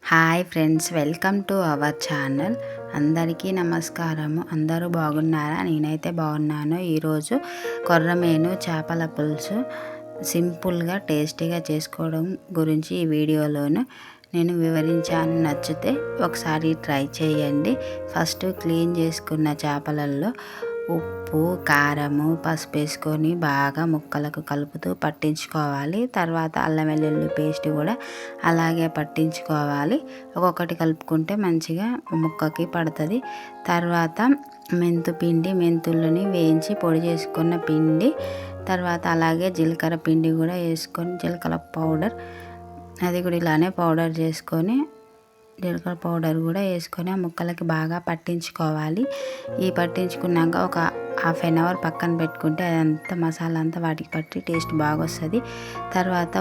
Hi friends, welcome to our channel. అందరికీ నమస్కారము. అందరూ బాగున్నారా? నేనైతే బాగున్నాను. ఈరోజు కొర్రమీను చేపల పులుసు సింపుల్గా టేస్టీగా చేసుకోవడం గురించి ఈ వీడియోలోను నేను వివరించాను. నచ్చితే ఒకసారి ట్రై చేయండి. ఫస్ట్ క్లీన్ చేసుకున్న చేపలలో ఉప్పు, కారము, పసుపు వేసుకొని బాగా ముక్కలకు కలుపుతూ పట్టించుకోవాలి. తర్వాత అల్లం వెల్లుల్లి పేస్ట్ కూడా అలాగే పట్టించుకోవాలి. ఒక్కొక్కటి కలుపుకుంటే మంచిగా ముక్కకి పడుతుంది. తర్వాత మెంతులని వేయించి పొడి చేసుకున్న పిండి, తర్వాత అలాగే జీలకర్ర పిండి కూడా వేసుకొని, జీలకర్ర పౌడర్ అది కూడా ఇలానే పౌడర్ చేసుకొని, జీలకర్ర పౌడర్ కూడా వేసుకొని ఆ ముక్కలకి బాగా పట్టించుకోవాలి. ఈ పట్టించుకున్నాక ఒక హాఫ్ అన్ అవర్ పక్కన పెట్టుకుంటే అదంతా మసాలా అంతా వాటికి పట్టి టేస్ట్ బాగా వస్తుంది. తర్వాత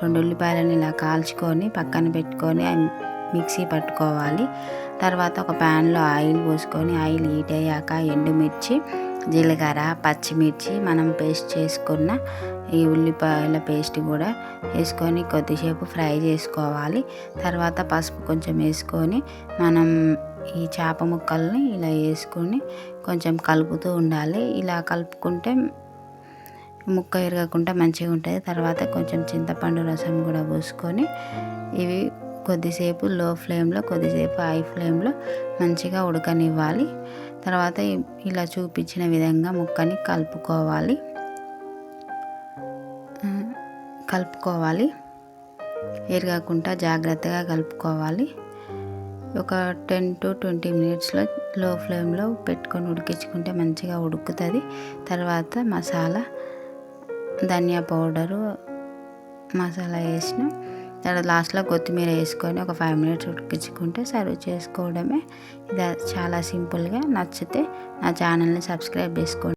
రెండు ఉల్లిపాయలను ఇలా కాల్చుకొని పక్కన పెట్టుకొని మిక్సీ పట్టుకోవాలి. తర్వాత ఒక ప్యాన్లో ఆయిల్ పోసుకొని ఆయిల్ హీట్ అయ్యాక ఎండుమిర్చి, జీలకర్ర, పచ్చిమిర్చి, మనం పేస్ట్ చేసుకున్న ఈ ఉల్లిపాయల పేస్ట్ కూడా వేసుకొని కొద్దిసేపు ఫ్రై చేసుకోవాలి. తర్వాత పసుపు కొంచెం వేసుకొని మనం ఈ చేప ముక్కల్ని ఇలా వేసుకొని కొంచెం కలుపుతూ ఉండాలి. ఇలా కలుపుకుంటే ముక్క ఇరగకుండా మంచిగా ఉంటుంది. తర్వాత కొంచెం చింతపండు రసం కూడా పోసుకొని ఇవి కొద్దిసేపు లో ఫ్లేమ్లో, కొద్దిసేపు హై ఫ్లేమ్లో మంచిగా ఉడకనివ్వాలి. తర్వాత ఇలా చూపించిన విధంగా ముక్కని కలుపుకోవాలి. ఎరగకుండా జాగ్రత్తగా కలుపుకోవాలి. ఒక 10 to 20 మినిట్స్లో లో ఫ్లేమ్లో పెట్టుకొని ఉడికించుకుంటే మంచిగా ఉడుకుతుంది. తర్వాత ధనియా పౌడరు మసాలా వేసిన తర్వాత లాస్ట్లో కొత్తిమీర వేసుకొని ఒక 5 మినిట్స్ ఉడికించుకుంటే సర్వ్ చేసుకోవడమే. ఇది చాలా సింపుల్గా. నచ్చితే నా ఛానల్ని సబ్స్క్రైబ్ చేసుకోండి.